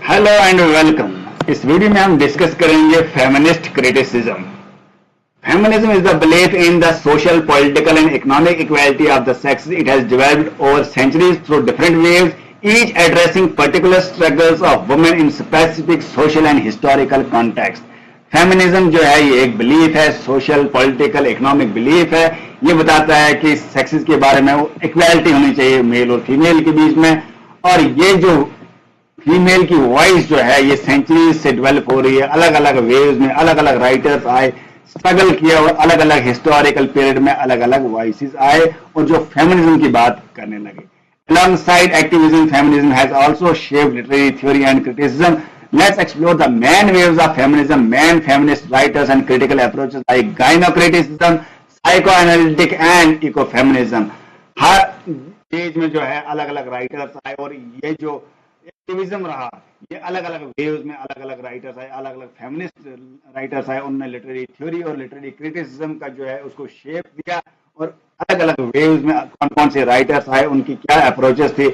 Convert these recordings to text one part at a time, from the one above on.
Hello and welcome. इस video में हम डिस्कस करेंगे feminist criticism. Feminism is the belief in the social, political and economic equality of the sexes. It has developed over centuries through different waves, each addressing particular struggles of women in specific social and historical context. Feminism जो है ये एक belief है, social, political, economic belief है। ये बताता है कि सेक्सेस के बारे में इक्वालिटी होनी चाहिए मेल और फीमेल के बीच में, और ये जो फीमेल की वॉइस जो है ये सेंचुरीज से डेवलप हो रही है। अलग अलग वेव्स में अलग अलग राइटर्स आए, स्ट्रगल किया और अलग अलग हिस्टोरिकल पीरियड में अलग अलग वॉइसेस आए और जो फेमिनिज्म की बात करने लगे। Alongside activism, feminism has also shaped literary theory and criticism. Let's explore the main waves of feminism, main feminist writers and critical approaches like gynocriticism, psychoanalytic and ecofeminism. Her page में जो है अलग अलग writers आए और ये जो activism रहा, ये अलग अलग वेव्स में अलग अलग राइटर्स आए, अलग अलग फेमिनिस्ट राइटर्स आए। उन्होंने लिटरेरी थ्योरी और लिटरेरी क्रिटिसिज्म का जो है उसको शेप दिया और अलग अलग वेव्स में कौन कौन से राइटर्स आए, उनकी क्या अप्रोचेस थे।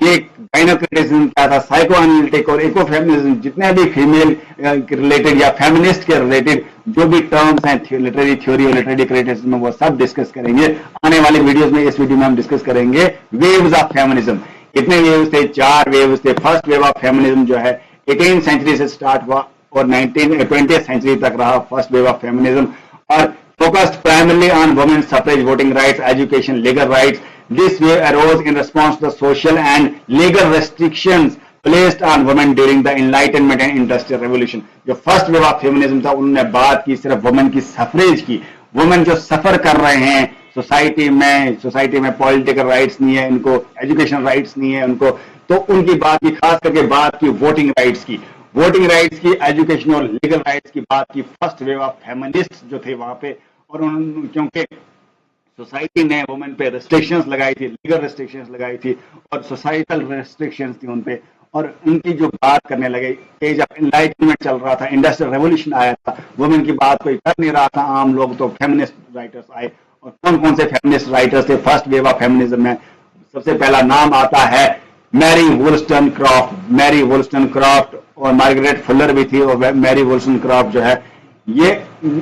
ये गाइनोक्रिटिसिज्म क्या था, साइको एनालिटिक और इकोफेमिनिज्म, जितने भी फीमेल के रिलेटेड या फेमिनिस्ट के रिलेटेड जो भी टर्म्स हैं लिटरेरी थ्योरी और लिटरेरी क्रिटिसिज्म, वो सब डिस्कस करेंगे आने वाले वीडियोस में। इस वीडियो में हम डिस्कस करेंगे वेव्स ऑफ फेमिनिज्म। कितने वेव्स थे? 4 वेव्स थे। फर्स्ट वेव ऑफ फेमिनिज्म जो है 18th सेंचुरी से स्टार्ट हुआ और 20th सेंचुरी तक रहा फर्स्ट वेव ऑफ फेमिनिज्म, और focused primarily on women's suffrage, voting rights, education, legal rights. This wave arose in response to the social and legal restrictions placed on women during the Enlightenment and Industrial Revolution. जो first wave of feminism था उन्होंने बात की सिर्फ women की suffrage की। Women जो सफर कर रहे हैं सोसाइटी में पॉलिटिकल राइट्स नहीं है, इनको एजुकेशन राइट्स नहीं है उनको, तो उनकी बात की, खास करके बात की वोटिंग राइट्स की, एजुकेशन और लीगल राइट्स की बात की फर्स्ट वेव ऑफ फेमिनिस्ट जो थे वहां पे। और उन्होंने, क्योंकि सोसाइटी ने वुमेन पे रेस्ट्रिक्शंस लगाई थी, लीगल रेस्ट्रिक्शंस लगाई थी और सोसाइटल रेस्ट्रिक्शंस थी उन पे, और उनकी जो बात करने लगे, एज ऑफ एनलाइटमेंट चल रहा था, इंडस्ट्रियल रेवोल्यूशन आया था, वुमेन की बात कोई कर नहीं रहा था आम लोग, तो फेमिनिस्ट राइटर्स आए। और कौन कौन से फेमिनिस्ट राइटर्स थे फर्स्ट वेव ऑफ फेमिनिज्म में? सबसे पहला नाम आता है मैरी वुllstonecraft और मार्गरेट फुलर भी थी। और मैरी वुllstonecraft जो है ये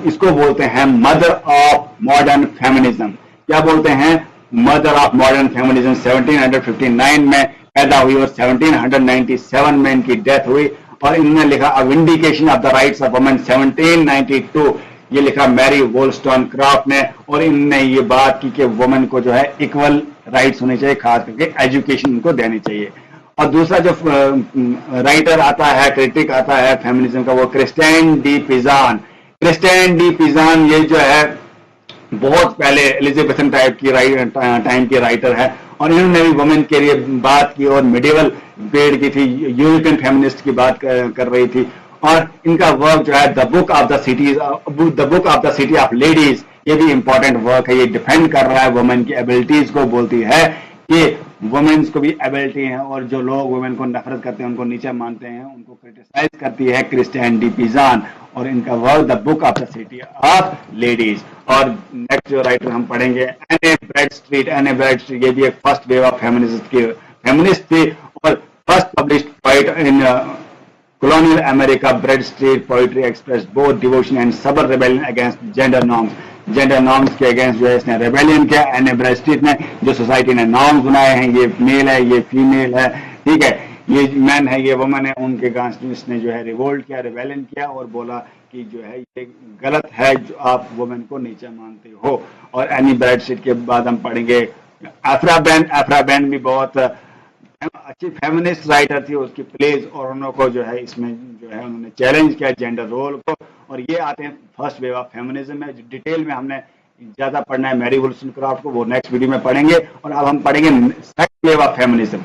इसको बोलते हैं मदर ऑफ मॉडर्न फेमिनिज्म। क्या बोलते हैं? Mother of modern feminism. 1759 में पैदा हुई और 1797 में इनकी डेथ हुई। और इन्होंने लिखा a vindication of the rights of women 1792, ये लिखा मैरी वुllstonecraft ने। और इनने ये बात की कि वुमेन को जो है इक्वल राइट्स होने चाहिए, खास करके एजुकेशन उनको देनी चाहिए। और दूसरा जो राइटर आता है, क्रिटिक आता है फेमिनिज्म का, वो क्रिस्टियन डी पिजान। ये जो है बहुत पहले एलिजाबेथन टाइम की राइटर है और इन्होंने भी वुमेन के लिए बात की और मिडिवल पीरियड की थी, यूरोपियन फेमिनिस्ट की बात कर रही थी। और इनका वर्क जो है the book of the city of ladies, ये भी इंपॉर्टेंट वर्क है। ये डिफेंड कर रहा है वुमेन की एबिलिटीज को, बोलती है कि वुमेन्स को भी एबिलिटी है और जो लोग वुमेन को नफरत करते हैं, उनको नीचे मानते हैं, उनको क्रिटिसाइज करती है क्रिस्टियन डी पिजान। और इनका work the book of the city of ladies. और नेक्स्ट जो राइटर हम पढ़ेंगे एने ब्रैडस्ट्रीट। ये भी एक फर्स्ट वेव ऑफ फेमिनिस्ट थी और first published poet in colonial America. Bradstreet poetry expressed both devotion and stubborn rebellion against gender norms के अगेंस्ट जो है इसने रेबेलियन किया। एने ब्रैडस्ट्रीट ने, जो सोसाइटी ने नॉर्म्स बनाए हैं, ये मेल है, ये फीमेल है, ठीक है, ये मैन है, ये वुमन है, उनके अगेंस्ट इसने जो है रिवोल्ट किया, रेबेलियन किया और बोला कि जो है ये गलत है जो आप वुमेन को नीचे मानते हो। और एनी ब्रैडस्ट्रीट के बाद हम पढ़ेंगे एफ्रा बैन भी बहुत अच्छी फेमिनिस्ट राइटर थी, उसकी प्लेज और उनको जो है इसमें जो है उन्होंने चैलेंज किया जेंडर रोल को। और ये आते हैं फर्स्ट वेव ऑफ फेमिनिज्म में। जो डिटेल में हमने ज्यादा पढ़ना है मैरी वुllstonecraft को, वो नेक्स्ट वीडियो में पढ़ेंगे। और अब हम पढ़ेंगे सेकंड वेव ऑफ फेमिनिज्म।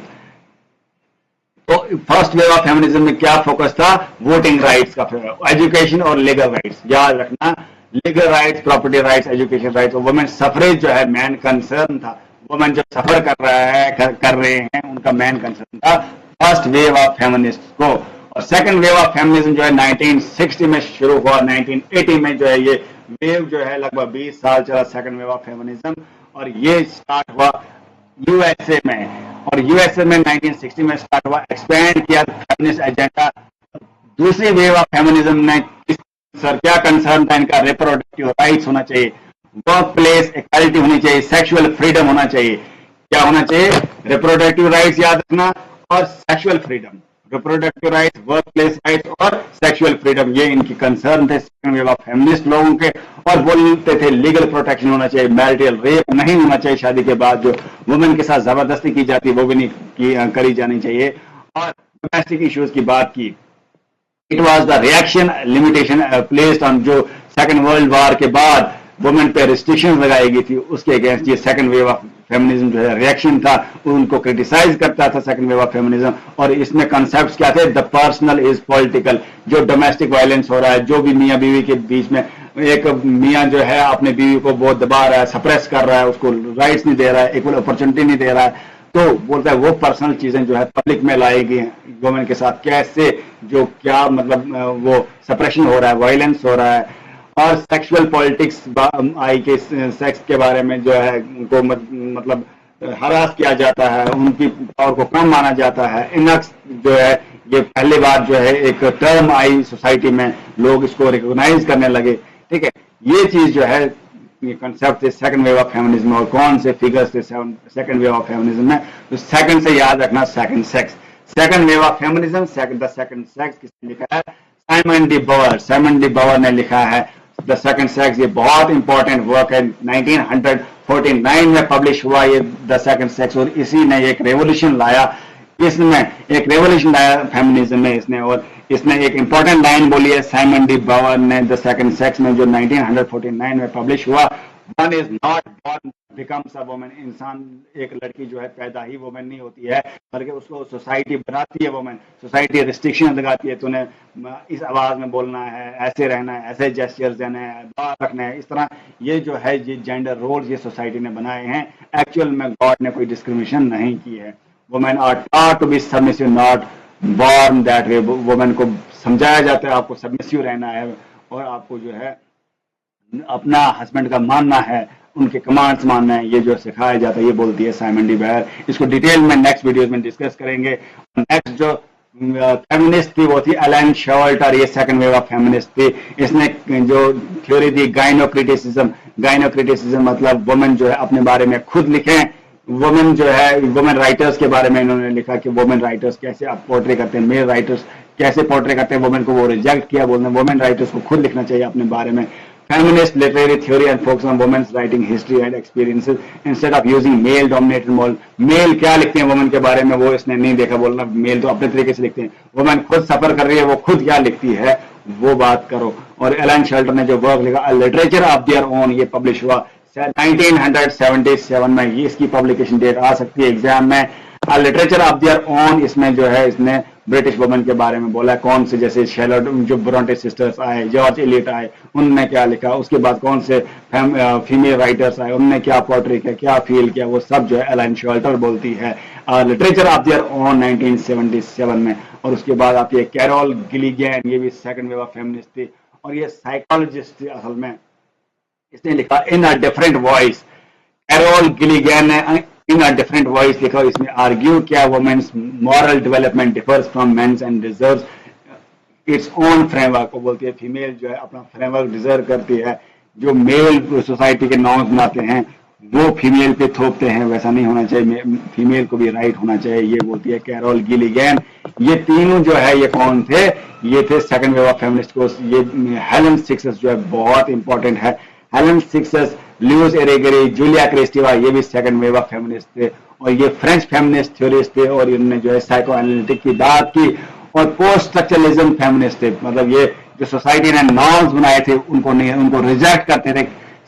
तो फर्स्ट वेव ऑफ फेमिनिज्म में क्या फोकस था? वोटिंग राइट्स का, एजुकेशन और लीगल राइट्स। याद रखना, legal rights, property rights, education rights. और वुमेन सफरेज जो है मेन कंसर्न था। वुमेन जो सफर कर रहे हैं उनका मेन कंसर्न था फर्स्ट वेव ऑफ फेमिनिस्ट को। और सेकंड वेव ऑफ फेमिनिज्म जो है 1960 में शुरू हुआ, 1980 में जो है ये वेव जो है लगभग 20 साल चला सेकंड वेव ऑफ फेमिनिज्म। और ये स्टार्ट हुआ यूएसए में, और यूएसए में 1960 में स्टार्ट हुआ, एक्सपेंड किया फेमिनिस्ट एजेंडा। दूसरी वेव ऑफ फेमिनिज्म ने सर क्या कंसर्न था इनका, रिप्रोडक्टिव राइट्स होना चाहिए, वर्क प्लेस इक्वालिटी होनी चाहिए, सेक्सुअल फ्रीडम होना चाहिए। क्या होना चाहिए? रिप्रोडक्टिव राइट्स याद रखना और sexual freedom, reproductive rights, work place rights और सेक्सुअल फ्रीडम, ये इनकी कंसर्न थे सेकंड वेव ऑफ फेमिनिस्ट लोगों के। और बोलते थे लीगल प्रोटेक्शन होना चाहिए, मैरिटल रेप नहीं होना चाहिए, शादी के बाद जो वुमेन के साथ जबरदस्ती की जाती है वो भी नहीं करी जानी चाहिए। और डोमेस्टिक इश्यूज की बात की, it was the reaction limitation placed on, जो सेकेंड वर्ल्ड वॉर के बाद वुमेन पे रिस्ट्रिक्शन लगाई गई थी, उसके अगेंस्ट ये सेकंड वेव ऑफ फेमिनिज्म जो है रिएक्शन था, उनको क्रिटिसाइज करता था सेकंड वेव ऑफ फेमिनिज्म। और इसमें कॉन्सेप्ट्स क्या थे? द पर्सनल इज पॉलिटिकल, जो डोमेस्टिक वायलेंस हो रहा है, जो भी मियाँ बीवी के बीच में एक मियाँ जो है अपने बीवी को बहुत दबा रहा है, सप्रेस कर रहा है, उसको राइट्स नहीं दे रहा है, इक्वल अपॉर्चुनिटी नहीं दे रहा है, तो बोलता है वो पर्सनल चीजें जो है पब्लिक में लाई गई हैं वुमेन के साथ, कैसे जो क्या मतलब वो सप्रेशन हो रहा है, वायलेंस हो रहा है। और सेक्सुअल पॉलिटिक्स आई के सेक्स के बारे में जो है उनको मतलब हरास किया जाता है, उनकी पावर को कम माना जाता है। इनक्स जो है ये पहली बार जो है एक टर्म आई सोसाइटी में, लोग इसको रिकॉग्नाइज करने लगे। ठीक है, ये चीज जो है ये कंसेप्ट थे सेकंड वेव ऑफ फेमिनिज्म। और कौन से फिगर्स थे सेकंड वेव ऑफ फेमिनिज्म में? तो सेकंड से याद रखना, second sex, second wave of feminism, the second sex किसने लिखा है? साइमन डी बावर, साइमन डी बावर ने लिखा है द सेकंड सेक्स। ये बहुत इंपॉर्टेंट वर्क है, 1949 में पब्लिश हुआ ये द सेकंड सेक्स, और इसी ने एक रेवोल्यूशन लाया, इसमें एक रेवोल्यूशन लाया फेमिनिज्म में इसने। और इसने एक इंपॉर्टेंट लाइन बोली है साइमन डी बावर ने द सेकंड सेक्स में, जो 1949 में पब्लिश हुआ, one is not born becomes a woman, इंसान एक लड़की जो है पैदा ही वुमन नहीं होती है, बल्कि उसको सोसाइटी बनाती है वुमन, सोसाइटी रिस्ट्रिक्शन लगाती है, तूने इस आवाज में बोलना है, ऐसे रहना है, ऐसे जेस्चर्स देने हैं, बात रखना है, इस तरह ये जो है ये जेंडर रोल्स ये सोसाइटी ने बनाए हैं। एक्चुअल में गॉड ने कोई डिस्क्रिमिनेशन नहीं की है। Women are taught to be submissive, not born that way. Women को समझाया जाता है आपको सबमिसिव रहना है और आपको जो है अपना हस्बैंड का मानना है, उनके कमांड्स मानना है, ये जो सिखाया जाता है, ये बोलती है साइमन डी बावर। इसको डिटेल में नेक्स्ट वीडियोस में डिस्कस करेंगे। नेक्स्ट जो फेमिनिस्ट थी वो थी एलन शॉल्टर, ये सेकंड वेव ऑफ फेमिनिस्ट थी। इसने जो थ्योरी दी गाइनोक्रिटिसिज्म, गाइनोक्रिटिसिज्म मतलब वुमेन जो है अपने बारे में खुद लिखें। वुमेन जो है, वुमेन राइटर्स के बारे में इन्होंने लिखा कि वुमेन राइटर्स कैसे आप पोर्ट्रे करते हैं, मेल राइटर्स कैसे पोर्ट्रे करते हैं वुमेन को, वो रिजेक्ट किया, बोलते हैं वुमेन राइटर्स को खुद लिखना चाहिए अपने बारे में। Feminist literary theory and focus on women's writing history and experiences instead of using male dominated model। Male क्या लिखते हैं वुमेन के बारे में वो इसने नहीं देखा, बोलना मेल तो अपने तरीके से लिखते हैं, वुमेन खुद सफर कर रही है, वो खुद क्या लिखती है वो बात करो। और एलन शॉल्टर ने जो वर्क लिखा लिटरेचर ऑफ देयर ओन, ये पब्लिश हुआ 1977 में, ये इसकी पब्लिकेशन डेट आ सकती है एग्जाम में। लिटरेचर ऑफ देयर ओन, इसमें जो है इसने ब्रिटिश वुमेन के बारे में बोला, कौन से जैसे शैलोट, जो ब्रोंटे सिस्टर्स आए, जॉर्ज एलियट आए, उनने क्या लिखा, उसके बाद कौन से फीमेल राइटर्स आए, उनने क्या पोर्ट्रे किया, क्या फील किया, वो सब जो है एलन शॉल्टर बोलती है। लिटरेचर ऑफ देयर ओन 1977 में। और उसके बाद आती है कैरोल गिलिगन, ये भी सेकंड वेव ऑफ फेमिनिस्ट थी और ये साइकोलॉजिस्ट थी असल में। इसने लिखा in a different voice, Carol Gilligan ने इन अ डिफरेंट वॉइस लिखा, इसमें आर्ग्यू किया women's moral development differs from men's and deserves its own framework. को बोलती है फीमेल जो है अपना फ्रेमवर्क डिजर्व करती है, जो मेल सोसाइटी के नॉर्म्स बनाते हैं वो फीमेल पे थोपते हैं, वैसा नहीं होना चाहिए, फीमेल को भी राइट होना चाहिए, ये बोलती है कैरोल गिलिगन। ये तीनों जो है ये कौन थे? ये थे सेकंड वेव ऑफ फेमिनिस्ट को। ये हेलन सिक्सस जो है बहुत इंपॉर्टेंट है, हेलन सिक्सस, ल्यूइस एरेगरी, जूलिया क्रिस्टीवा, ये भी सेकंड वेव ऑफ फेमिनिस्ट थे और ये फ्रेंच फेमिनिस्ट थ्योरिस्ट थे और इन्होंने जो है साइको एनालिटिक की बात की। और पोस्ट स्ट्रक्चरलिज्म फेमिनिस्ट थे, मतलब ये जो सोसाइटी ने नॉर्म्स बनाए थे उनको नहीं, उनको रिजेक्ट करते थे,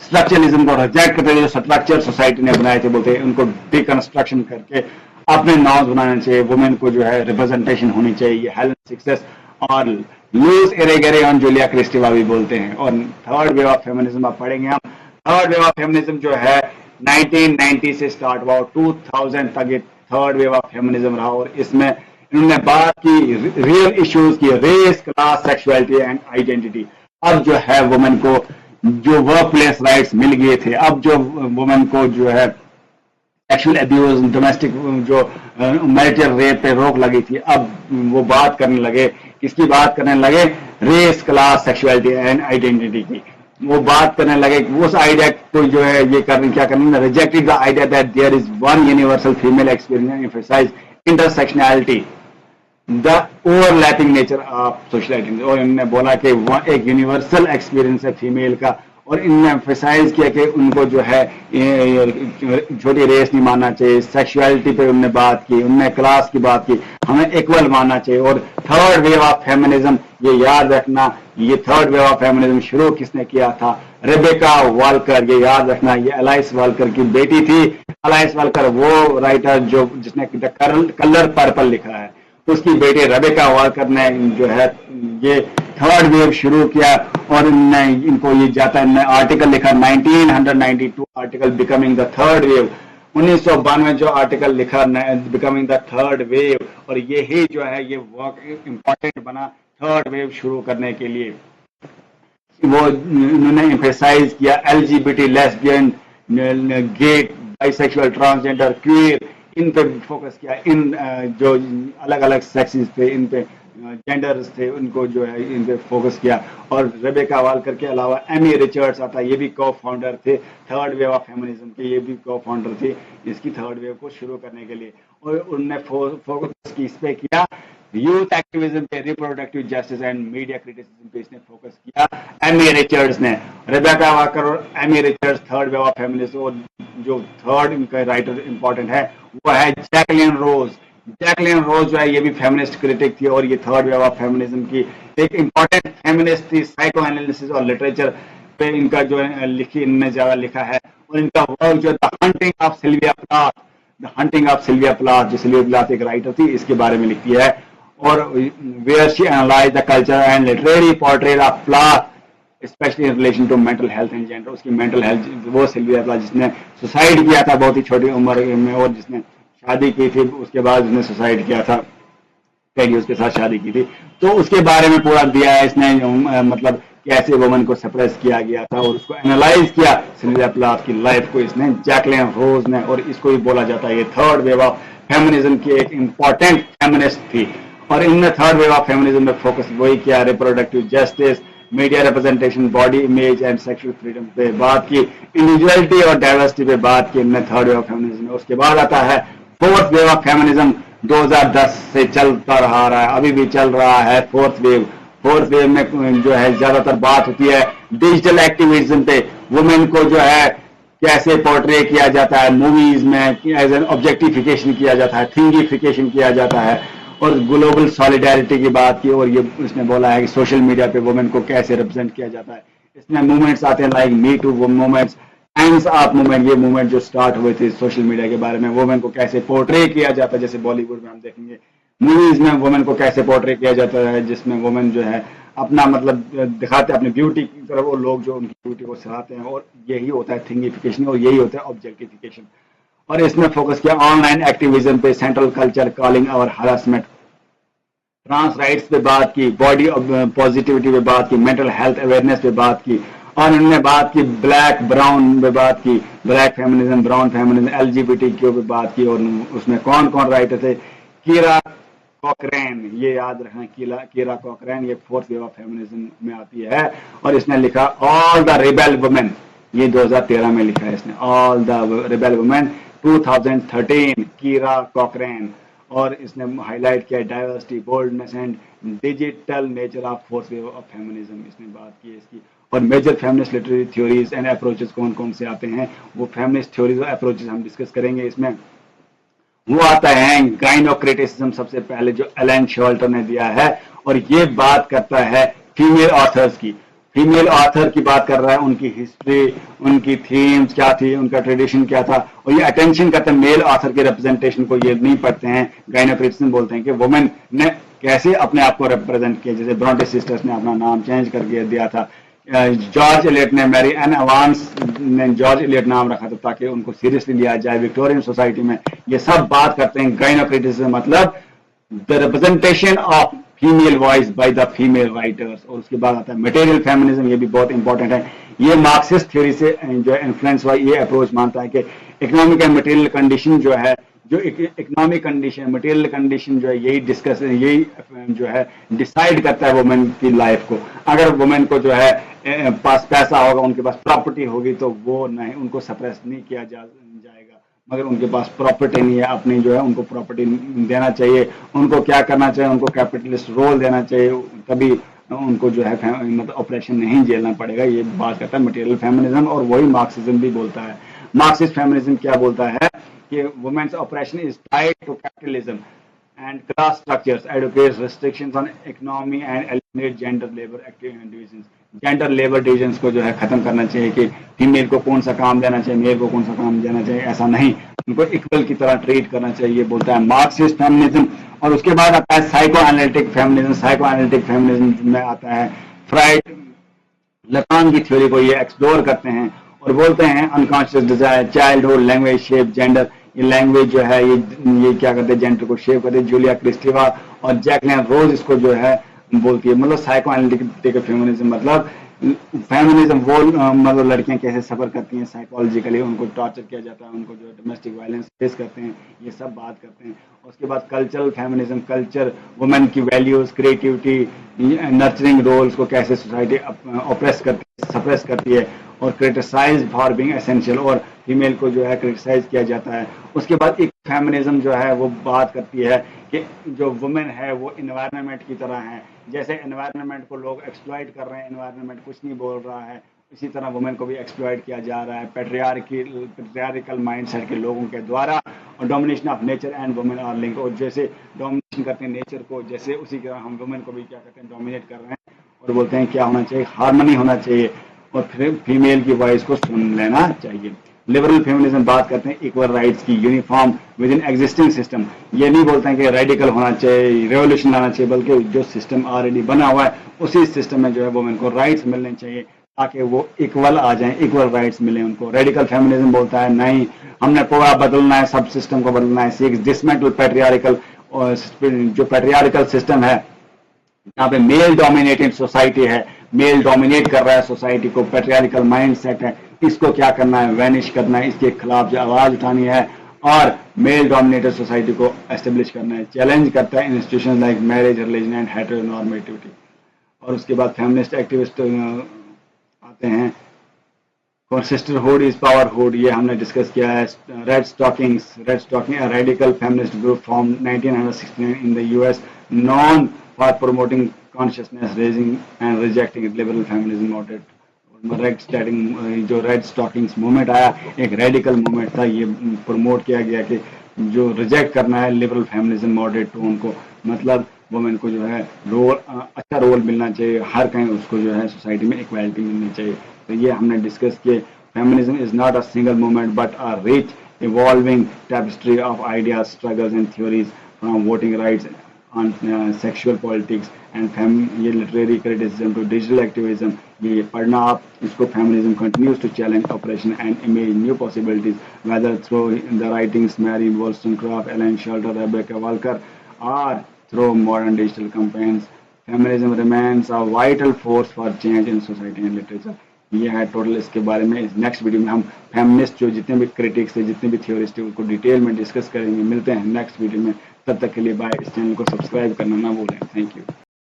स्ट्रक्चरलिज्म को रिजेक्ट करते थे, जो स्ट्रक्चर सोसाइटी ने बनाए थे बोलते उनको डिकंस्ट्रक्शन करके अपने नॉर्म्स बनाने चाहिए, वुमेन को जो है रिप्रेजेंटेशन होनी चाहिए। हेलन सिक्सस और लुइस एरेगरी और जूलिया क्रिस्टीवा भी बोलते हैं। और थर्ड वेव ऑफ फेमिनिज्म आप पढ़ेंगे हम। थर्ड वेव ऑफ फेमिनिज्म जो है 1990 से स्टार्ट हुआ, 2000 तक ये थर्ड वेव ऑफ फेमिनिज्म रहा और इसमें इन्होंने बात की रियल इश्यूज की, race, class, sexuality and identity. अब जो है वुमेन को जो वर्क प्लेस राइट्स मिल गए थे, अब जो वुमेन को जो है सेक्सुअल एब्यूज, डोमेस्टिक जो मैरिटल रेप पे रोक लगी थी, अब वो बात करने लगे, किसकी बात करने लगे, race, class, sexuality and identity की वो बात करने लगे। उस आइडिया को जो है ये करने क्या करने, rejected the idea that there is one universal female experience, emphasise intersectionality, the overlapping nature of social identity. और इन्होंने बोला कि वह एक यूनिवर्सल एक्सपीरियंस है फीमेल का, और इनने एम्फसाइज किया कि उनको जो है छोटी रेस नहीं मानना चाहिए, सेक्सुअलिटी पे उनने बात की, उनने क्लास की बात की, हमें इक्वल मानना चाहिए। और थर्ड वेव ऑफ फेमिनिज्म, ये याद रखना, ये थर्ड वेव ऑफ फेमिनिज्म शुरू किसने किया था, रेबेका वाल्कर, ये याद रखना, ये एलाइस वाल्कर की बेटी थी। एलाइस वाल्कर वो राइटर जो जिसने कलर पर्पल लिखा है, उसकी बेटी रेबेका वाल्कर ने जो है ये थर्ड वेव शुरू किया, और इनको ये जाता है, आर्टिकल लिखा 1992 article becoming the third wave, 1992 जो आर्टिकल लिखा बिकमिंग द थर्ड वेव, और यही जो है ये वर्क इम्पोर्टेंट बना थर्ड वेव शुरू करने के लिए। वो इन्होंने एम्फसाइज किया एलजीबीटी, लेस्बियन, गे, बाइसेक्सुअल, ट्रांसजेंडर, क्वीर, इन पे फोकस किया। इन जो अलग अलग सेक्सेस थे, इन पे जेंडर्स थे, उनको जो है इन पे फोकस किया। और रेबेका वाल्कर के अलावा एमी रिचर्ड्स आता, ये भी को फाउंडर थे थर्ड वेव ऑफ फेमिनिज्म के, ये भी को फाउंडर थे इसकी थर्ड वेव को शुरू करने के लिए। और उनने फोकस किस पे किया, यूथ एक्टिविज्म पे, reproductive justice and media criticism पे इसने फोकस किया एमी रिचर्ड्स ने। रेबेका वाल्कर और Amy Richards third wave of feminism. और जो थर्ड इनका राइटर इंपॉर्टेंट है वो है जैकलिन रोज। जैकलिन रोज जो है ये भी फेमिनिस्ट क्रिटिक थी, और ये थर्ड वेव ऑफ फेमिनिज्म की एक इंपॉर्टेंट फेमिनिस्ट थी। साइको एनालिसिस और लिटरेचर पे इनका जो लिखी, इनने ज्यादा लिखा है। और इनका वर्क जो the haunting of Sylvia Plath, the haunting of Sylvia Plath, जो सिल्विया प्लाथ एक राइटर थी, इसके बारे में लिखती है। और where she analyse the culture and literary portrait of Plath specially in relation to mental health and gender. उसकी मेंटल हेल्थ, वो सिल्विया प्लाथ जिसने सुसाइड किया था बहुत ही छोटी उम्र में, और जिसने शादी की थी, उसके बाद उसने सुसाइड किया था, कहीं उसके साथ शादी की थी, तो उसके बारे में पूरा दिया है इसने, मतलब कैसे वुमन को सप्रेस किया गया था, और उसको एनालाइज किया सिल्विया प्लाथ की लाइफ को इसने, जैकलिन रोज ने। और इसको भी बोला जाता है ये थर्ड वेव ऑफ फेमिनिज्म की एक इंपॉर्टेंट फेमिनिस्ट थी। और इनने थर्ड वेव ऑफ फेमिनिज्म में फोकस वही किया, reproductive justice, media representation, body image and sexual freedom पे बात की, इंडिविजुअलिटी और डाइवर्सिटी पे बात की इनने थर्ड वेव ऑफ फेमिनिज्म में। उसके बाद आता है फोर्थ वेव ऑफ फेमिनिज्म, 2010 से चलता रहा है, अभी भी चल रहा है फोर्थ वेव। फोर्थ वेव में जो है ज्यादातर बात होती है डिजिटल एक्टिविज्म पे, वुमेन को जो है कैसे पोर्ट्रे किया जाता है मूवीज में, एज एन ऑब्जेक्टिफिकेशन किया जाता है, थिंगिफिकेशन किया जाता है, और ग्लोबल सॉलिडारिटी की बात की। और ये उसने बोला है कि सोशल मीडिया पे वुमेन को कैसे रिप्रेजेंट किया जाता है। इसमें मूवमेंट्स आते हैं like me too movements, times of movement, ये मूवमेंट जो स्टार्ट हुए थे सोशल मीडिया के बारे में, वुमेन को कैसे पोर्ट्रे किया जाता है, जैसे बॉलीवुड में हम देखेंगे मूवीज में वुमेन को कैसे पोर्ट्रे किया जाता है, जिसमें वुमेन जो है अपना मतलब दिखाते हैं अपनी ब्यूटी की तरफ, वो लोग जो उनकी ब्यूटी को सराहते हैं, और यही होता है थिंगिफिकेशन, और यही होता है ऑब्जेक्टिफिकेशन। और इसमें फोकस किया ऑनलाइन एक्टिविज्म पे, सेंट्रल कल्चर कॉलिंग और हरासमेंट, ट्रांस राइट्स पे बात की, बॉडी पॉजिटिविटी पे बात की, मेंटल हेल्थ अवेयरनेस पे बात की। और उन्होंने बात की ब्लैक ब्राउन पे बात की, black feminism, brown feminism, LGBTQ पे बात की। और उसमें कौन कौन राइटर थे, कीरा कॉकरेन, ये याद रखना, कीरा कॉकरेन, ये फोर्थ वेव ऑफ फेमिनिज्म में आती है। और इसने लिखा ऑल द रिबेल वुमेन, ये 2013 में लिखा है इसने, all the rebel women 2013, Kira Cochrane. और इसने हाईलाइट किया diversity, boldness and digital nature of fourth wave of feminism, इसने बात की है इसकी। और major feminist literary theories and approaches कौन कौन से आते हैं, वो फेमिनिस्ट थ्योरीज और अप्रोचेस हम डिस्कस करेंगे इसमें। वो आता है गाइनोक्रिटिसिज्म, सबसे पहले जो एलन शोल्टर ने दिया है, और ये बात करता है फीमेल ऑथर्स की, फीमेल ऑथर की बात कर रहा है, उनकी हिस्ट्री, उनकी थीम्स क्या थी, उनका ट्रेडिशन क्या था। और ये अटेंशन करते हैं मेल ऑथर के रिप्रेजेंटेशन को, ये नहीं पढ़ते हैं। गाइनोक्रिटिसिज्म बोलते हैं कि वुमेन ने कैसे अपने आप को रिप्रेजेंट किया, जैसे ब्रॉन्टे सिस्टर्स ने अपना नाम चेंज करके दिया था, जॉर्ज एलियट ने, मैरी एन एवांस ने जॉर्ज एलियट नाम रखा था ताकि उनको सीरियसली लिया जाए विक्टोरियन सोसाइटी में। ये सब बात करते हैं गाइनोक्रिटिसिज्म, मतलब the representation of female voice by the female writers. और उसके बाद आता है मटेरियल फेमिनिज्म, ये भी बहुत इंपॉर्टेंट है। ये मार्क्सिस्ट थ्योरी से जो है इन्फ्लुएंस हुआ। ये अप्रोच मानता है कि इकोनॉमिक एंड मटेरियल कंडीशन जो है, जो इकोनॉमिक कंडीशन, मटेरियल कंडीशन जो है, यही डिस्कस, यही जो है डिसाइड करता है वुमेन की लाइफ को। अगर वुमेन को जो है पास पैसा होगा, उनके पास प्रॉपर्टी होगी, तो वो नहीं, उनको सप्रेस नहीं किया जाएगा। मगर उनके पास प्रॉपर्टी नहीं है अपनी, जो है उनको प्रॉपर्टी देना चाहिए। उनको क्या करना चाहिए, उनको कैपिटलिस्ट रोल देना चाहिए, तभी उनको जो है मतलब ऑपरेशन नहीं झेलना पड़ेगा। ये बात करता है मटेरियल फेमिनिज्म, और वही मार्क्सिज्म भी बोलता है। मार्क्सिस्ट फेमिनिज्म क्या बोलता है कि women's operation is tied to capitalism and class structures, educates restrictions on economy and eliminate gender labor divisions. Gender labour divisions को जो है खत्म करना चाहिए कि फीमेल को कौन सा काम देना चाहिए, मेल को कौन सा काम देना चाहिए, ऐसा नहीं, उनको इक्वल की तरह ट्रीट करना चाहिए, बोलता है मार्क्सिस्ट फेमिनिज्म। और उसके बाद आता है psycho analytic feminism. Psycho analytic feminism में आता है फ्राइड, लकान की थ्योरी को ये एक्सप्लोर करते हैं और बोलते हैं unconscious desire, childhood, language shape gender. ये लैंग्वेज जो है ये क्या करते हैं, जेंडर को शेप करते हैं। जूलिया क्रिस्टेवा और जैकलिन रोज इसको जो है बोलती है। मतलब साइको एनालिटिक फेमिनिज्म मतलब फेमिनिज्म वो मतलब लड़कियां कैसे सफर करती हैं साइकोलॉजिकली, उनको टॉर्चर किया जाता है, उनको जो डोमेस्टिक वायलेंस फेस करते हैं, ये सब बात करते हैं। उसके बाद कल्चरल फेमिनिज्म, कल्चर, वुमेन की वैल्यूज, क्रिएटिविटी, नर्चरिंग रोल्स को कैसे सोसाइटी ऑप्रेस करती है, सप्रेस करती है, और क्रिटिसाइज फॉर बीइंग एसेंशियल, और फीमेल को जो है क्रिटिसाइज किया जाता है। उसके बाद एक फेमिनिज्म जो है वो बात करती है कि जो वुमेन है वो इन्वायरमेंट की तरह है। जैसे इन्वायरमेंट को लोग एक्सप्लॉइट कर रहे हैं, इन्वायरमेंट कुछ नहीं बोल रहा है, इसी तरह वुमेन को भी एक्सप्लॉइट किया जा रहा है पैट्रियार्कल माइंडसेट के लोगों के द्वारा। और domination of nature and women are link, और जैसे डोमिनेशन करते हैं नेचर को, जैसे उसी तरह हम वुमेन को भी क्या करते हैं, डोमिनेट कर रहे हैं। और बोलते हैं क्या होना चाहिए, हार्मनी होना चाहिए, और फिर फीमेल की वॉइस को सुन लेना चाहिए। लिबरल फेमिनिज्म बात करते हैं इक्वल राइट्स की, uniform with in existing system. ये नहीं बोलते हैं कि रेडिकल होना चाहिए, रेवोल्यूशन लाना चाहिए, बल्कि जो सिस्टम ऑलरेडी बना हुआ है उसी सिस्टम में जो है वुमेन को राइट्स मिलने चाहिए ताकि वो इक्वल आ जाएं, इक्वल राइट्स मिले उनको। रेडिकल फेमिनिज्म बोलता है नहीं, हमने पूरा बदलना है, सब सिस्टम को बदलना है, सीक्स डिसमेंटल पैट्रियार्कल, जो पैट्रियार्कल सिस्टम है यहाँ पे मेल डोमिनेटेड सोसाइटी है, मेल डोमिनेट कर रहा है सोसाइटी को, पैट्रियार्कल माइंडसेट है, इसको क्या करना है, वैनिश करना है, इसके खिलाफ जो आवाज उठानी है और मेल डोमिनेटेड सोसाइटी को एस्टेब्लिश करना है। चैलेंज करता है institution like marriage, religion and heteronormativity. और उसके बाद फेमिनिस्ट एक्टिविस्ट आते हैं। सिस्टरहुड इज पावरहुड, ये हमने डिस्कस किया है। Red stocking radical feminist group from 1969 in the US, known for promoting consciousness raising and rejecting liberal feminism moderate. जो रेड स्टॉकिंग्स मूवमेंट आया, एक रेडिकल मूवमेंट था, ये प्रमोट किया गया कि जो रिजेक्ट करना है लिबरल फेमिनिज्म मॉडरेट टोन को, मतलब वुमेन को जो है रोल, अच्छा रोल मिलना चाहिए, हर कहीं उसको जो है सोसाइटी में इक्वालिटी मिलनी चाहिए। तो ये हमने डिस्कस किए। Feminism is not a single movement but a rich evolving tapestry of ideas, struggles and theories from voting rights on sexual politics and ये literary criticism to digital activism, ये पढ़ना आप इसको। feminism continues to challenge oppression and imagine new possibilities whether through the writings Mary Wollstonecraft, Ellen Shelter, Rebecca Walker, or through modern digital campaigns. Feminism remains a vital force for change in society and literature. ये है total इसके बारे में। Next video में हम feminist जो जितने भी क्रिटिक्स थे, जितने भी थ्योरिस्ट थे, उनको डिटेल में डिस्कस करेंगे। मिलते हैं नेक्स्ट वीडियो में, तब तक के लिए बाय। इस चैनल को सब्सक्राइब करना ना भूलें। Thank you.